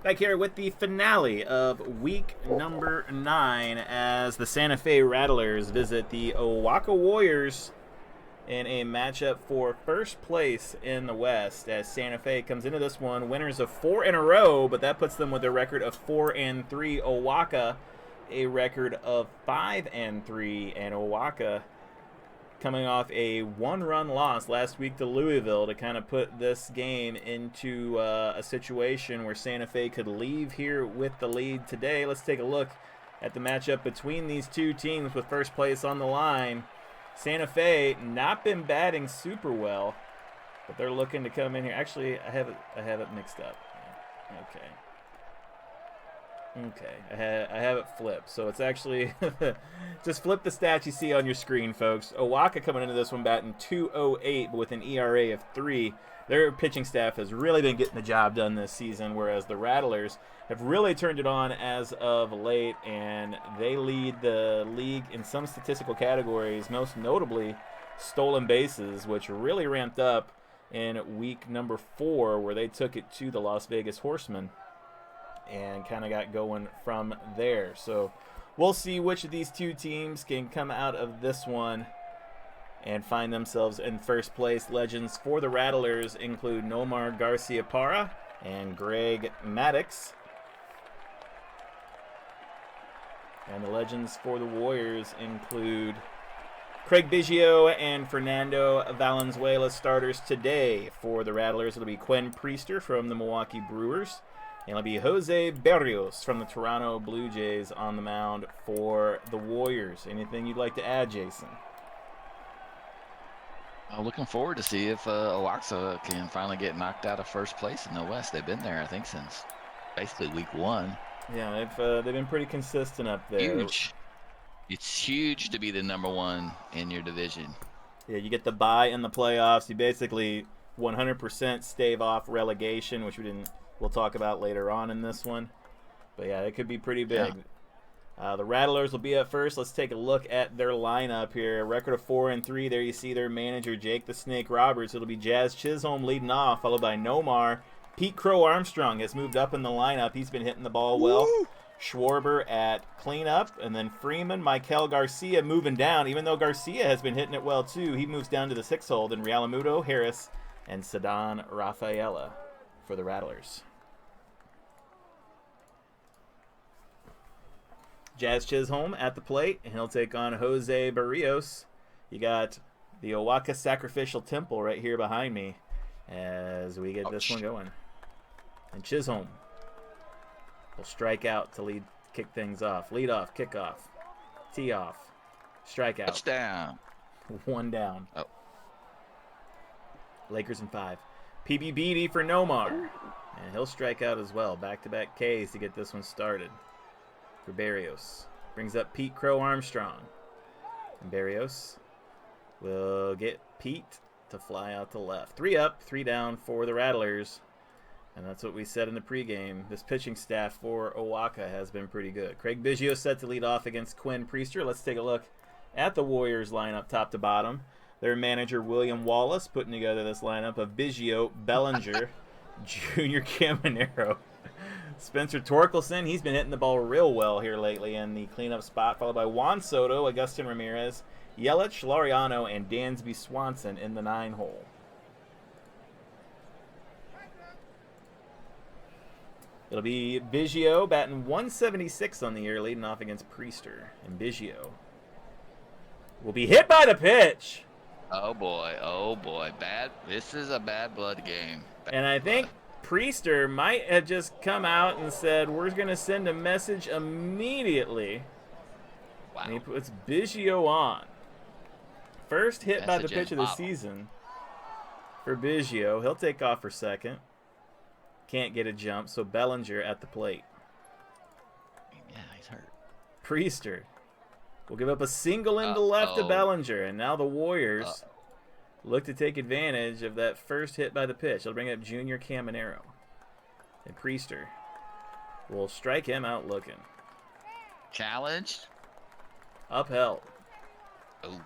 Back here with the finale of week number 9 as the Santa Fe Rattlers visit the Oaxaca Warriors in a matchup for first place in the West as Santa Fe comes into this one winners of 4 in a row, but that puts them with a record of 4-3. Oaxaca a record of 5-3, and Oaxaca coming off a one-run loss last week to Louisville to kind of put this game into a situation where Santa Fe could leave here with the lead today. Let's take a look at the matchup between these two teams with first place on the line. Santa Fe not been batting super well, but they're looking to come in here. Actually, I have it mixed up. Okay, I have it flipped. So it's actually just flip the stats you see on your screen, folks. Oaxaca coming into this one batting .208, but with an ERA of 3. Their pitching staff has really been getting the job done this season, whereas the Rattlers have really turned it on as of late, and they lead the league in some statistical categories, most notably stolen bases, which really ramped up in week number 4, where they took it to the Las Vegas Horsemen and kind of got going from there. So we'll see which of these two teams can come out of this one and find themselves in first place. Legends for the Rattlers include Nomar Garcia-Parra and Greg Maddox. And the legends for the Warriors include Craig Biggio and Fernando Valenzuela. Starters today for the Rattlers, it'll be Quinn Priester from the Milwaukee Brewers. And it'll be Jose Berrios from the Toronto Blue Jays on the mound for the Warriors. Anything you'd like to add, Jason? I'm looking forward to see if Oaxaca can finally get knocked out of first place in the West. They've been there, I think, since basically week 1. Yeah, they've been pretty consistent up there. Huge. It's huge to be the number 1 in your division. Yeah, you get the bye in the playoffs. You basically 100% stave off relegation, which we'll talk about later on in this one. But yeah, it could be pretty big. Yeah. The Rattlers will be up first. Let's take a look at their lineup here. A record of 4-3. There you see their manager, Jake the Snake Roberts. It'll be Jazz Chisholm leading off, followed by Nomar. Pete Crow Armstrong has moved up in the lineup. He's been hitting the ball well. Woo! Schwarber at cleanup, and then Freeman, Michael Garcia moving down. Even though Garcia has been hitting it well too, he moves down to the 6th hole. Then Rialamudo, Harris, and Sadan Rafaela for the Rattlers. Jazz Chisholm at the plate, and he'll take on Jose Berrios. You got the Oaxaca Sacrificial Temple right here behind me as we get this one going. And Chisholm will strike out to kick things off. Lead off, kick off, tee off, strike out. Touchdown. 1 down. Oh. Lakers in 5. PB for Nomar. And he'll strike out as well. Back-to-back Ks to get this one started. For Berrios. Brings up Pete Crow Armstrong. And Berrios will get Pete to fly out to left. 3 up, 3 down for the Rattlers. And that's what we said in the pregame. This pitching staff for Oaxaca has been pretty good. Craig Biggio set to lead off against Quinn Priester. Let's take a look at the Warriors lineup top to bottom. Their manager, William Wallace, putting together this lineup of Biggio, Bellinger, Junior Caminero, Spencer Torkelson. He's been hitting the ball real well here lately in the cleanup spot, followed by Juan Soto, Agustin Ramirez, Yelich, Laureano, and Dansby Swanson in the 9 hole. It'll be Biggio batting .176 on the year, leading off against Priester. And Biggio will be hit by the pitch. Oh boy. This is a bad blood game. And I think Priester might have just come out and said, we're going to send a message immediately. Wow. And he puts Biggio on. First hit by the pitch of the season for Biggio. He'll take off for second. Can't get a jump, so Bellinger at the plate. Yeah, he's hurt. Priester will give up a single into left to Bellinger, and now the Warriors look to take advantage of that first hit by the pitch. They'll bring up Junior Caminero. And Priester will strike him out looking. Challenged. Upheld. Oh.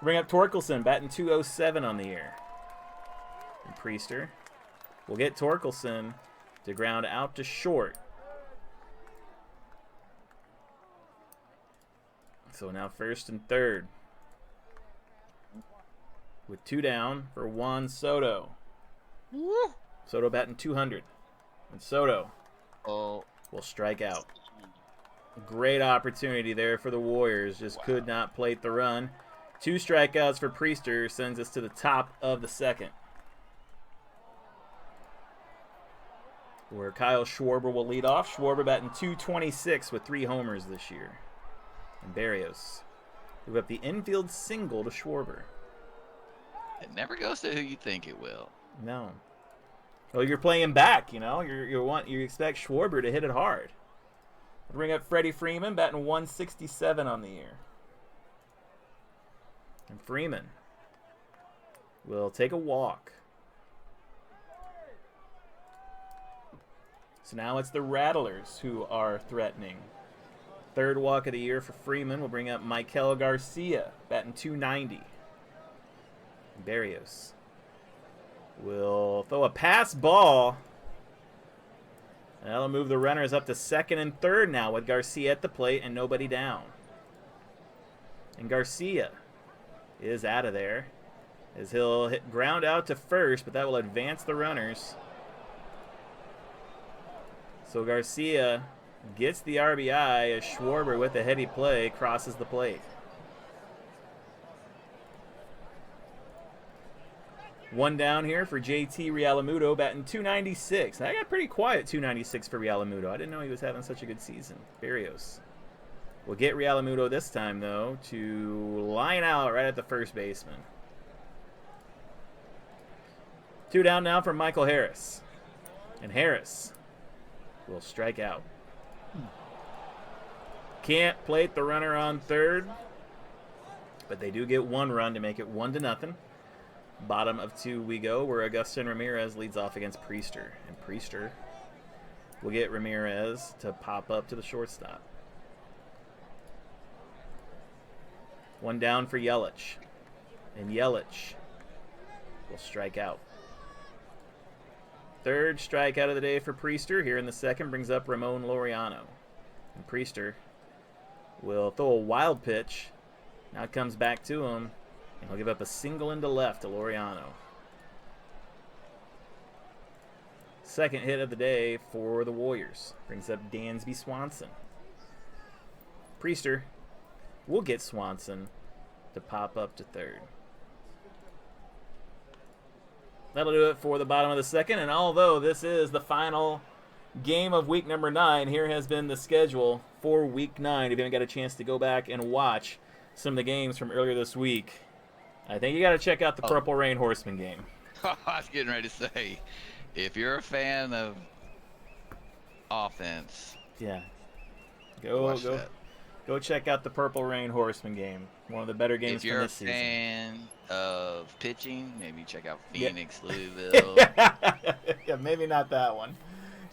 Bring up Torkelson, batting .207 on the year. And Priester will get Torkelson to ground out to short. So now first and third. With 2 down for Juan Soto. Soto batting 200. And Soto will strike out. Great opportunity there for the Warriors. Just could not plate the run. 2 strikeouts for Priester sends us to the top of the second, where Kyle Schwarber will lead off. Schwarber batting .226 with 3 homers this year. And Berrios move up the infield single to Schwarber. It never goes to who you think it will. No. Well, you're playing back, you know. You expect Schwarber to hit it hard. Bring up Freddie Freeman, batting .167 on the year. And Freeman will take a walk. So now it's the Rattlers who are threatening. 3rd walk of the year for Freeman. We'll bring up Michael Garcia, batting .290. Berrios will throw a pass ball. That'll move the runners up to 2nd and 3rd now with Garcia at the plate and nobody down. And Garcia is out of there as he'll hit ground out to first, but that will advance the runners. So Garcia gets the RBI as Schwarber with a heady play crosses the plate. 1 down here for JT Realmuto, batting .296. That got pretty quiet, .296 for Realmuto. I didn't know he was having such a good season. Berrios will get Realmuto this time, though, to line out right at the first baseman. 2 down now for Michael Harris. And Harris will strike out. Can't plate the runner on 3rd, but they do get 1 run to make it 1-0. Bottom of 2 we go, where Agustin Ramirez leads off against Priester. And Priester will get Ramirez to pop up to the shortstop. 1 down for Yelich. And Yelich will strike out. 3rd strikeout of the day for Priester. Here in the 2nd brings up Ramon Laureano. And Priester will throw a wild pitch. Now it comes back to him. And he'll give up a single into left to Laureano. 2nd hit of the day for the Warriors. Brings up Dansby Swanson. Priester will get Swanson to pop up to 3rd. That'll do it for the bottom of the 2nd. And although this is the final game of week number 9, here has been the schedule for week 9. If you haven't got a chance to go back and watch some of the games from earlier this week, I think you got to check out the Purple Rain Horseman game. I was getting ready to say, if you're a fan of offense, go check out the Purple Rain Horseman game. One of the better games from this season. If you're a fan of pitching, maybe check out Phoenix, Louisville. Yeah, maybe not that one.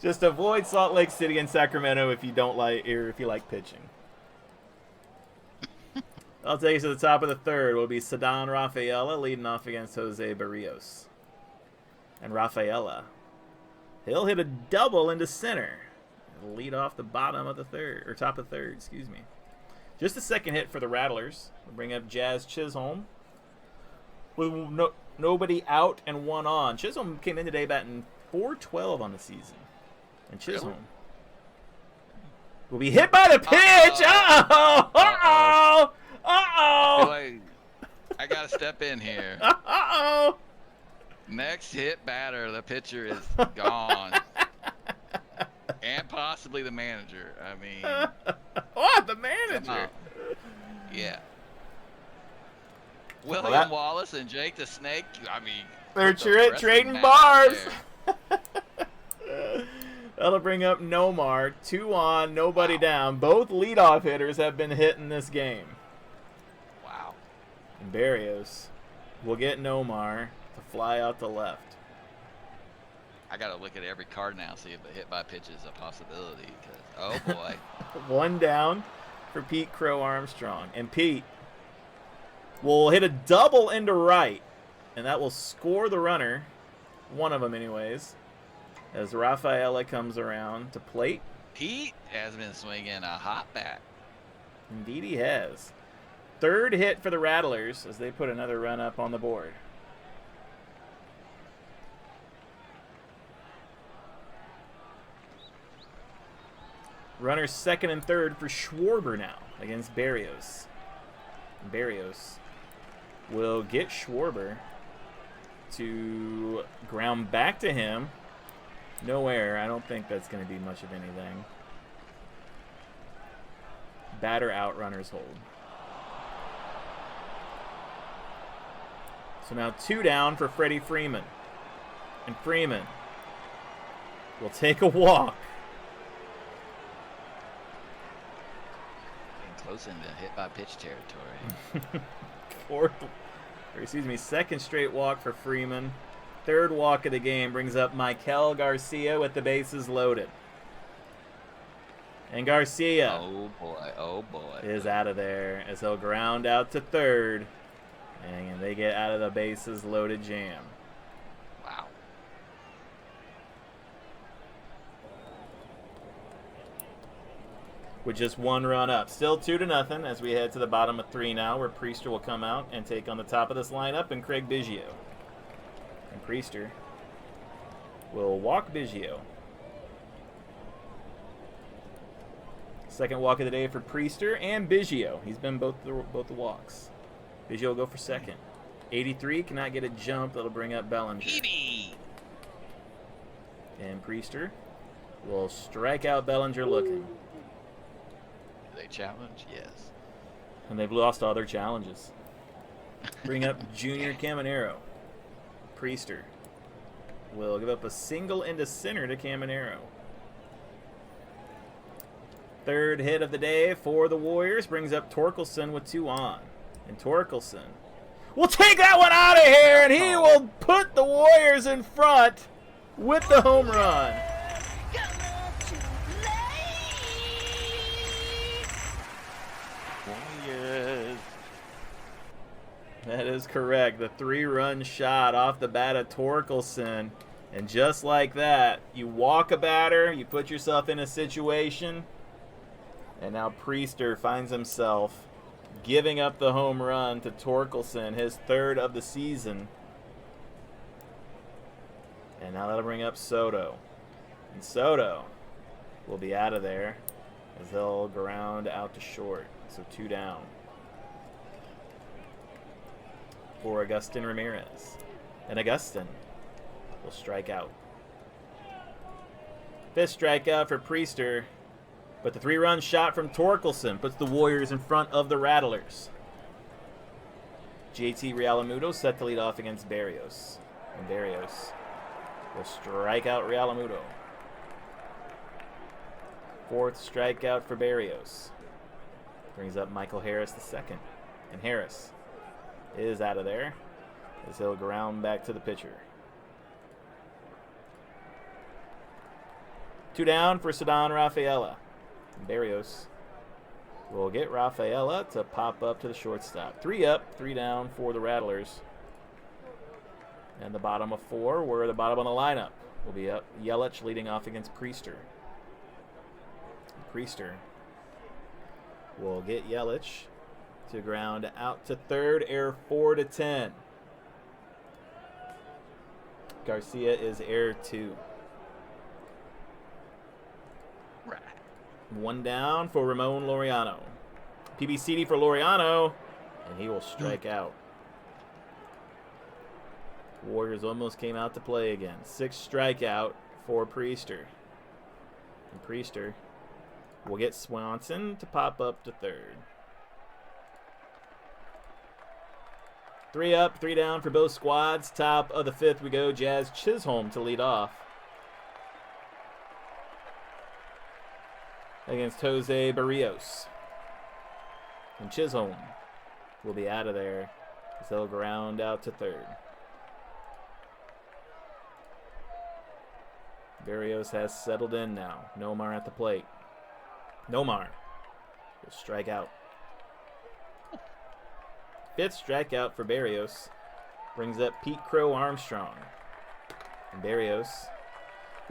Just avoid Salt Lake City and Sacramento if you don't like, or if you like pitching. I'll take you to the top of the 3rd. Will be Ceddanne Rafaela leading off against Jose Berrios. And Rafaela, he'll hit a double into center. He'll lead off the bottom of the 3rd, or top of 3rd, excuse me. Just the 2nd hit for the Rattlers. We'll bring up Jazz Chisholm with nobody out and 1 on. Chisholm came in today batting .412 on the season. And Chisholm will be hit by the pitch. Uh-oh! Uh-oh! Uh-oh! I got to step in here. Uh-oh! Next hit batter, the pitcher is gone. And possibly the manager. I mean... What? The manager? Yeah. William Wallace and Jake the Snake, I mean... They're trading bars! That'll bring up Nomar. 2 on, nobody down. Both leadoff hitters have been hit in this game. Wow. And Berrios will get Nomar to fly out to left. I got to look at every card now, see if a hit by pitch is a possibility. Oh, boy. 1 down for Pete Crow Armstrong. And Pete will hit a double into right. And that will score the runner. One of them anyways. as Rafaela comes around to plate. Pete has been swinging a hot bat. Indeed he has. Third hit for the Rattlers as they put another run up on the board. Runners second and third for Schwarber now against Berrios. Berrios will get Schwarber to ground back to him. No error. I don't think that's going to be much of anything. Batter out, runners hold. So now 2 down for Freddie Freeman. And Freeman will take a walk. Close into hit by pitch territory. Second straight walk for Freeman. Third walk of the game brings up Mikel Garcia with the bases loaded. And Garcia oh boy, is out of there as he'll ground out to third. And they get out of the bases loaded jam. Wow. With just 1 run up. Still 2-0 as we head to the bottom of 3 now, where Priester will come out and take on the top of this lineup and Craig Biggio. And Priester will walk Biggio. Second walk of the day for Priester and Biggio. He's been both the walks. Biggio will go for second. 83 cannot get a jump. That'll bring up Bellinger. 80. And Priester will strike out Bellinger looking. They challenge? Yes. And they've lost all their challenges. Bring up Junior Caminero. Priester will give up a single into center to Caminero. Third hit of the day for the Warriors brings up Torkelson with 2 on. And Torkelson will take that one out of here, and he will put the Warriors in front with the home run. Warriors. That is correct. The 3-run shot off the bat of Torkelson. And just like that, you walk a batter, you put yourself in a situation, and now Priester finds himself giving up the home run to Torkelson, his 3rd of the season. And now that'll bring up Soto. And Soto will be out of there as they'll ground out to short. So 2 down for Agustin Ramirez. And Agustin will strike out. 5th strikeout for Priester. But the 3-run shot from Torkelson puts the Warriors in front of the Rattlers. JT Realmuto set to lead off against Berrios. And Berrios will strike out Realmuto. 4th strikeout for Berrios. Brings up Michael Harris II. And Harris is out of there as he'll ground back to the pitcher. 2 down for Ceddanne Rafaela. Berrios will get Rafaela to pop up to the shortstop. 3 up, 3 down for the Rattlers. And the bottom of 4, where the bottom of the lineup will be up. Yelich leading off against Priester. Priester will get Yelich to ground out to third, error 4-10. Garcia is error 2. 1 down for Ramon Laureano. PBCD for Laureano, and he will strike out. Warriors almost came out to play again. 6th strikeout for Priester. And Priester will get Swanson to pop up to third. 3 up, 3 down for both squads. Top of the 5th we go. Jazz Chisholm to lead off against Jose Berrios. And Chisholm will be out of there as they'll ground out to third. Berrios has settled in now. Nomar at the plate. Nomar will strike out. 5th strikeout for Berrios brings up Pete Crow Armstrong. And Berrios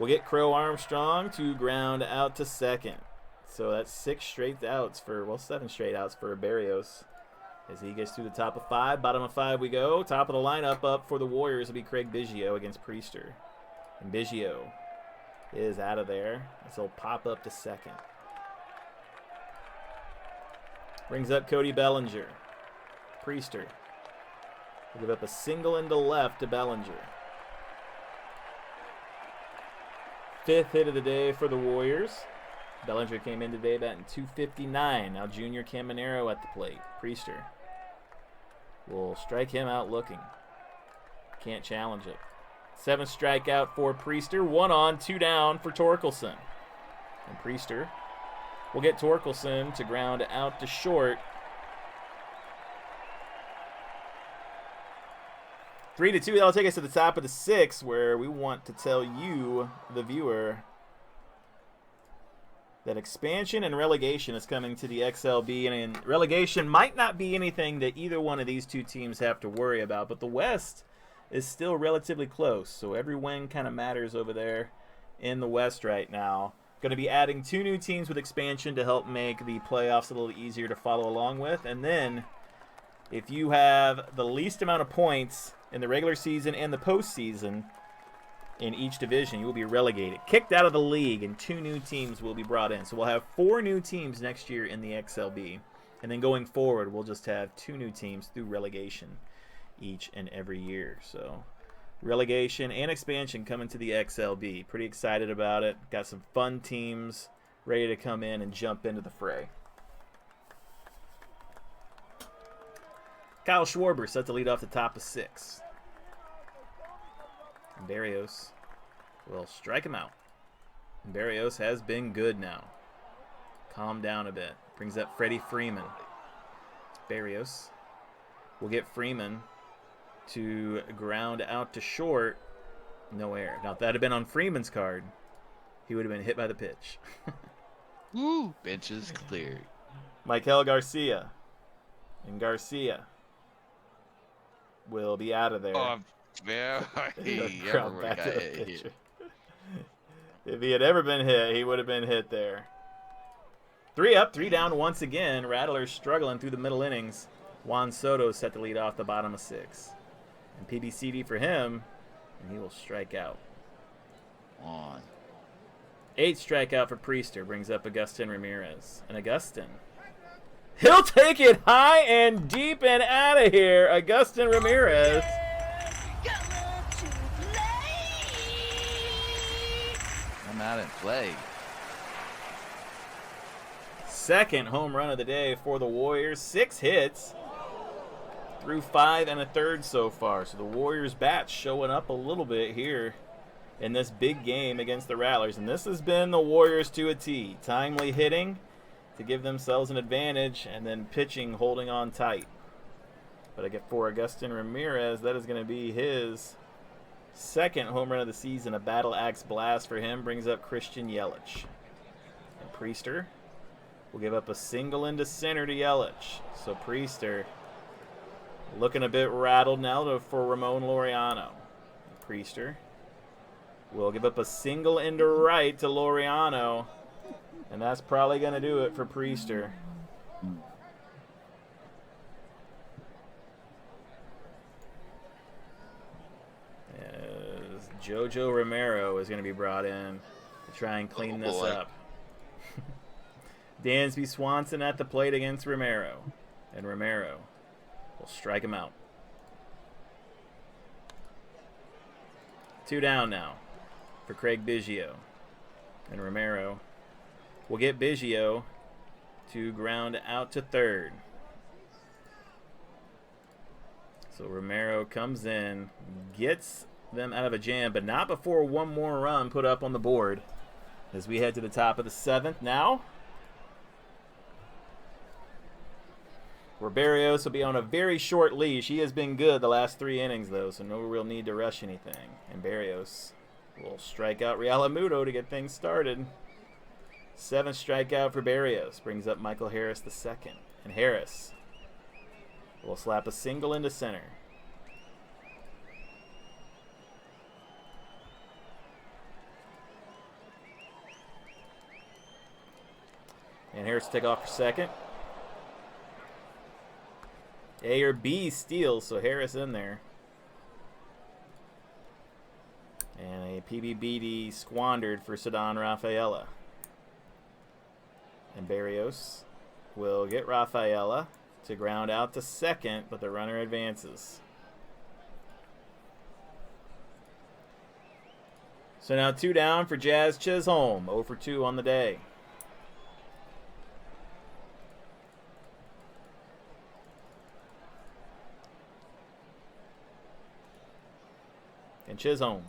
We'll get Crow Armstrong to ground out to second. So that's 7 straight outs for Berrios. As he gets through the top of 5, bottom of 5 we go. Top of the lineup up for the Warriors will be Craig Biggio against Priester. And Biggio is out of there, as he'll pop up to second. Brings up Cody Bellinger. Priester will give up a single into left to Bellinger. 5th hit of the day for the Warriors. Bellinger came in today batting .259. Now Junior Caminero at the plate. Priester will strike him out looking. Can't challenge it. 7th strikeout for Priester. 1 on, 2 down for Torkelson. And Priester will get Torkelson to ground out to short. 3-2. That'll take us to the top of the 6th, where we want to tell you, the viewer, that expansion and relegation is coming to the XLB. And relegation might not be anything that either one of these two teams have to worry about, but the West is still relatively close. So every win kind of matters over there in the West right now. Going to be adding 2 new teams with expansion to help make the playoffs a little easier to follow along with. And then if you have the least amount of points in the regular season and the postseason in each division, you will be relegated, kicked out of the league, and 2 new teams will be brought in. So we'll have 4 new teams next year in the XLB. And then going forward, we'll just have 2 new teams through relegation each and every year. So relegation and expansion coming to the XLB. Pretty excited about it. Got some fun teams ready to come in and jump into the fray. Kyle Schwarber set to lead off the top of 6. And Berrios will strike him out. And Berrios has been good now. Calm down a bit. Brings up Freddie Freeman. Berrios will get Freeman to ground out to short. No error. Now, if that had been on Freeman's card, he would have been hit by the pitch. Woo! Benches cleared. Michael Garcia. And Garcia will be out of there. Oh, very. Everyone got hit here. If he had ever been hit, he would have been hit there. 3 up, 3 down once again. Rattlers struggling through the middle innings. Juan Soto set to lead off the bottom of 6. And PBCD for him, and he will strike out. On. 8th strikeout for Priester brings up Agustin Ramirez. And Agustin, he'll take it high and deep and out of here. Agustin Ramirez. I'm out in play. 2nd home run of the day for the Warriors. 6 hits through 5 1/3 so far. So the Warriors bats showing up a little bit here in this big game against the Rattlers. And this has been the Warriors to a T. Timely hitting to give themselves an advantage, and then pitching holding on tight. But I get for Agustin Ramirez, that is going to be his 2nd home run of the season. A battle axe blast for him brings up Christian Yelich. And Priester will give up a single into center to Yelich. So Priester looking a bit rattled now for Ramon Laureano. Priester will give up a single into right to Laureano. And that's probably going to do it for Priester. As Jojo Romero is going to be brought in to try and clean this up. Dansby Swanson at the plate against Romero. And Romero will strike him out. 2 down now for Craig Biggio. And Romero will get Biggio to ground out to 3rd. So Romero comes in, gets them out of a jam, but not before one more run put up on the board as we head to the top of the 7th now, where Berrios will be on a very short leash. He has been good the last 3 innings, though, so no real need to rush anything. And Berrios will strike out Realmuto to get things started. 7th strikeout for Berrios brings up Michael Harris II. And Harris will slap a single into center. And Harris take off for second. A or B steals, so Harris in there. And a PBBD squandered for Ceddanne Rafaela. And Berrios will get Rafaela to ground out to second, but the runner advances. So now 2 down for Jazz Chisholm, 0 for 2 on the day. And Chisholm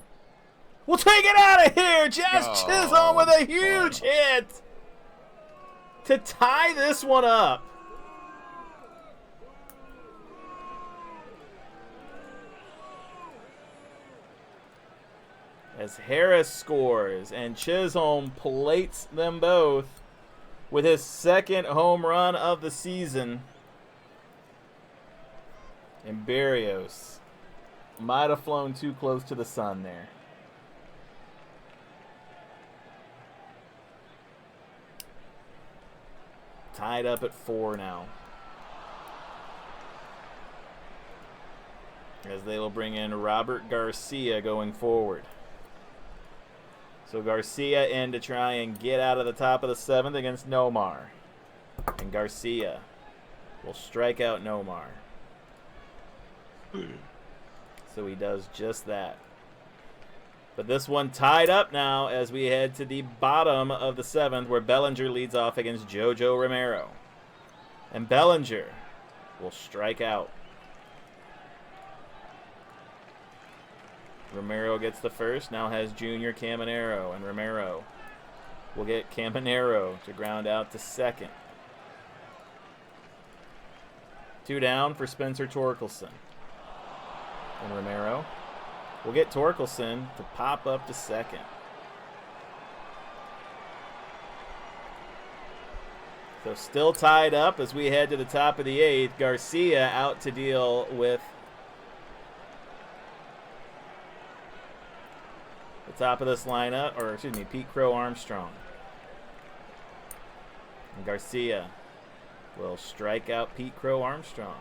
will take it out of here. Jazz Chisholm with a huge hit to tie this one up. As Harris scores and Chisholm plates them both with his second home run of the season. And Berrios might have flown too close to the sun there. Tied up at 4 now. As they will bring in Robert Garcia going forward. So Garcia in to try and get out of the top of the 7th against Nomar. And Garcia will strike out Nomar. So he does just that. But this one tied up now as we head to the bottom of the 7th, where Bellinger leads off against Jojo Romero. And Bellinger will strike out. Romero gets the first, now has Junior Caminero, and Romero will get Caminero to ground out to second. 2 down for Spencer Torkelson. And Romero will get Torkelson to pop up to second. So still tied up as we head to the top of the 8th. Garcia out to deal with the top of this lineup, or excuse me, Pete Crow Armstrong. And Garcia will strike out Pete Crow Armstrong.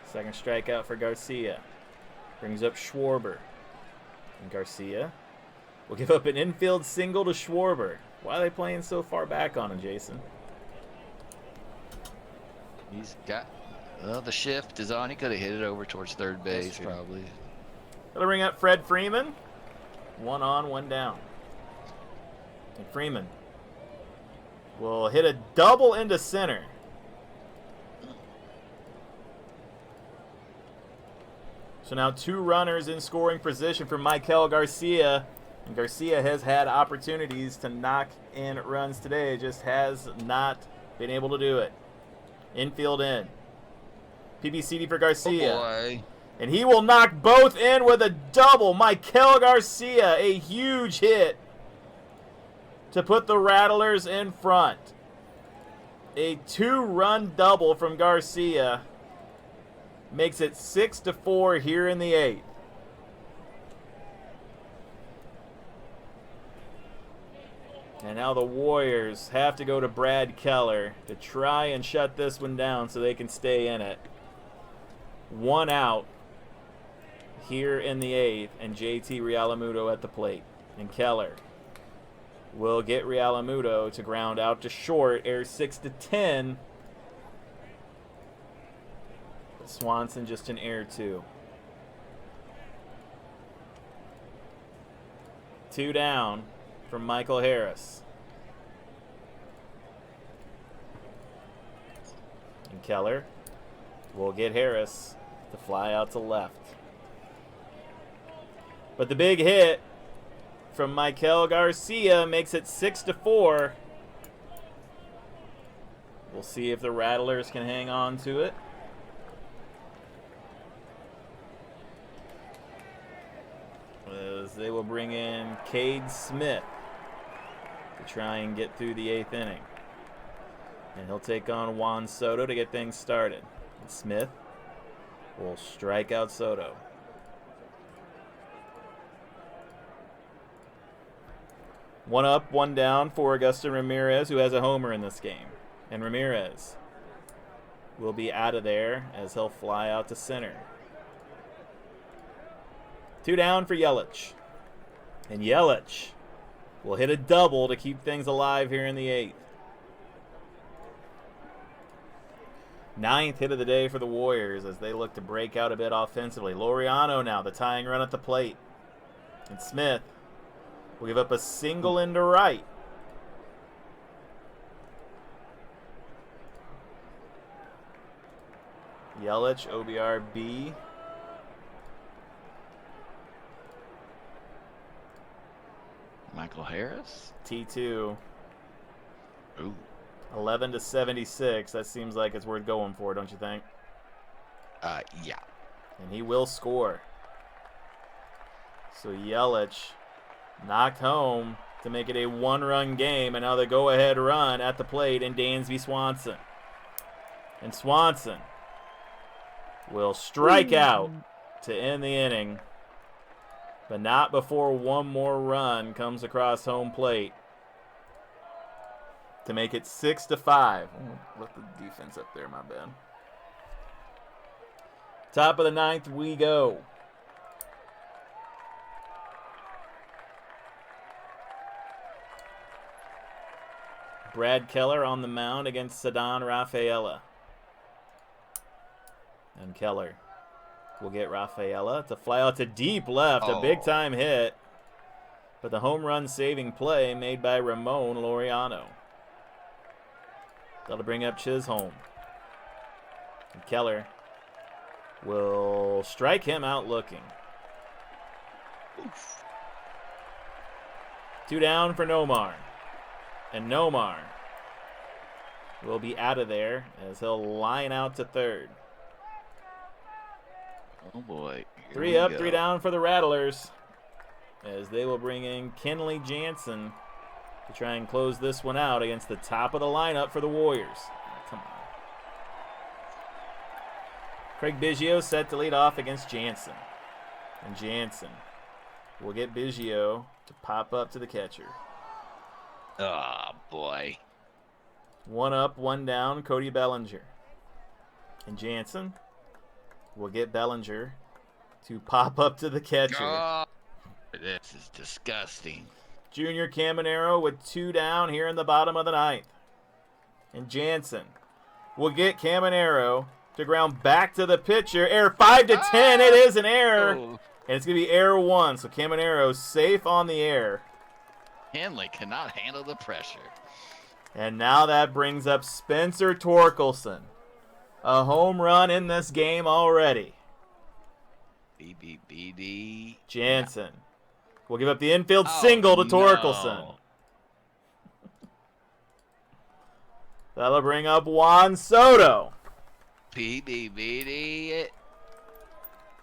Second strikeout for Garcia. Brings up Schwarber. And Garcia will give up an infield single to Schwarber. Why are they playing so far back on him, Jason? He's got, well, the shift is on. He could have hit it over towards third base, probably. That'll bring up Fred Freeman. 1 on, 1 down. And Freeman will hit a double into center. So now 2 runners in scoring position for Michael Garcia. And Garcia has had opportunities to knock in runs today, just has not been able to do it. Infield in. PBCD for Garcia. Oh boy. And he will knock both in with a double. Michael Garcia, a huge hit to put the Rattlers in front. A 2-run double from Garcia makes it 6-4 here in the 8th. And now the Warriors have to go to Brad Keller to try and shut this one down so they can stay in it. 1 out here in the 8th, and JT Realamuto at the plate. And Keller will get Realamuto to ground out to short, air 6-10. Swanson just an air 2. 2 down from Michael Harris. And Keller will get Harris to fly out to left. But the big hit from Michael Garcia makes it 6-4. We'll see if the Rattlers can hang on to it. As they will bring in Cade Smith to try and get through the 8th inning. And he'll take on Juan Soto to get things started. And Smith will strike out Soto. One up, one down for Augustin Ramirez, who has a homer in this game. And Ramirez will be out of there as he'll fly out to center. 2 down for Yelich. And Yelich will hit a double to keep things alive here in the 8th. 9th hit of the day for the Warriors as they look to break out a bit offensively. Laureano now, the tying run at the plate. And Smith will give up a single into right. Yelich, OBRB. Michael Harris? T2. Ooh. 11 to 76. That seems like it's worth going for, don't you think? Yeah. And he will score. So Yelich knocked home to make it a 1-run game, and now the go-ahead run at the plate in Dansby Swanson. And Swanson will strike out to end the inning, but not before one more run comes across home plate to make it 6-5. Left the defense up there, my bad. Top of the 9th we go. Brad Keller on the mound against Ceddanne Rafaela. And Keller will get Rafaela to fly out to deep left. A big-time hit. But the home run saving play made by Ramon Laureano. That'll bring up Chisholm. And Keller will strike him out looking. Oof. 2 down for Nomar. And Nomar will be out of there as he'll line out to third. Oh, boy. Here 3 we up, go. 3 down for the Rattlers as they will bring in Kenley Jansen to try and close this one out against the top of the lineup for the Warriors. Oh, come on. Craig Biggio set to lead off against Jansen. And Jansen will get Biggio to pop up to the catcher. Oh, boy. 1 up, 1 down, Cody Bellinger. And Jansen will get Bellinger to pop up to the catcher. Oh, this is disgusting. Junior Caminero with 2 down here in the bottom of the 9th. And Jansen will get Caminero to ground back to the pitcher. Error 5 to 10. It is an error. Oh. And it's going to be error 1. So Caminero safe on the air. Henley cannot handle the pressure. And now that brings up Spencer Torkelson. A home run in this game already. BBBD. Jansen will give up the infield single to Torkelson. No. That'll bring up Juan Soto. BBBD.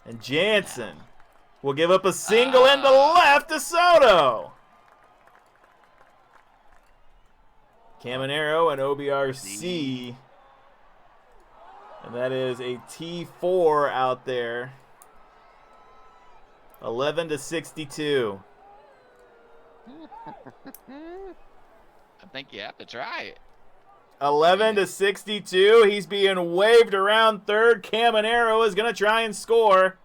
And Jansen will give up a single into left to Soto. Caminero and OBRC. And that is a T4 out there. 11 to 62. I think you have to try it. 11 to 62. He's being waved around third. Caminero is going to try and score.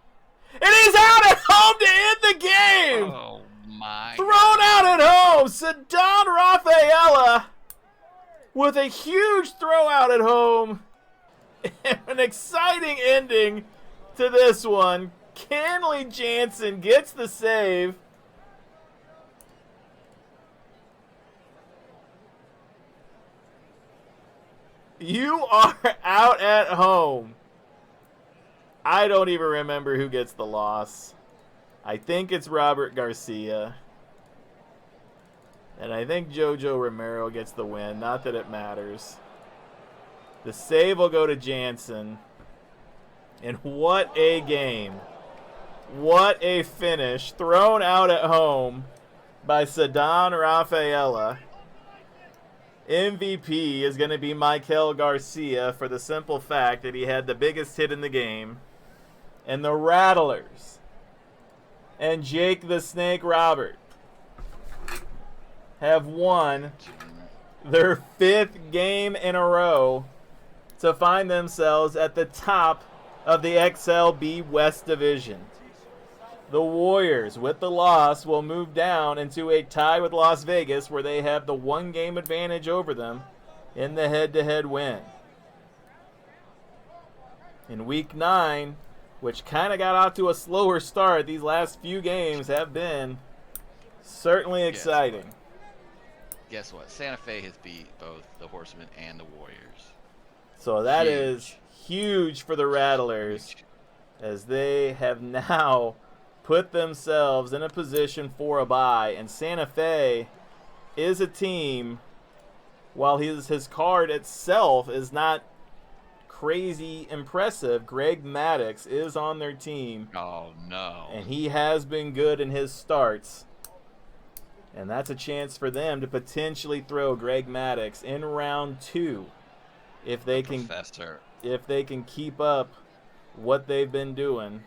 And he's out at home to end the game. Oh, my. Thrown out at home. Ceddanne Rafaela with a huge throw out at home. An exciting ending to this one. Kenley Jansen gets the save. You are out at home. I don't even remember who gets the loss. I think it's Robert Garcia. And I think Jojo Romero gets the win. Not that it matters. The save will go to Jansen. And what a game. What a finish. Thrown out at home by Ceddanne Rafaela. MVP is going to be Michael Garcia for the simple fact that he had the biggest hit in the game. And the Rattlers and Jake the Snake Robert have won their 5th game in a row to find themselves at the top of the XLB West Division. The Warriors, with the loss, will move down into a tie with Las Vegas, where they have the 1-game advantage over them in the head-to-head win. In Week 9, which kind of got out to a slower start, these last few games have been certainly exciting. Guess what? Santa Fe has beat both the Horsemen and the Warriors. So that is huge for the Rattlers, as they have now put themselves in a position for a bye. And Santa Fe is a team, while his card itself is not crazy impressive, Greg Maddox is on their team. Oh, no. And he has been good in his starts. And that's a chance for them to potentially throw Greg Maddox in round 2 if they can keep up what they've been doing.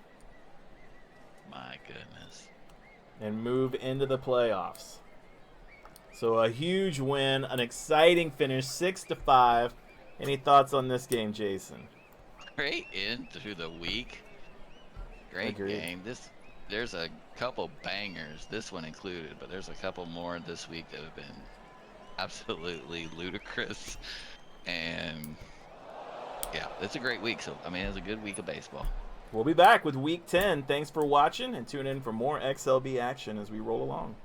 My goodness. And move into the playoffs. So a huge win, an exciting finish, 6-5. Any thoughts on this game, Jason? Great end to the week. Great game. There's a couple bangers, this one included, but there's a couple more this week that have been absolutely ludicrous. And yeah, it's a great week. So I mean, it's a good week of baseball. We'll be back with Week 10. Thanks for watching, and tune in for more XLB action as we roll along.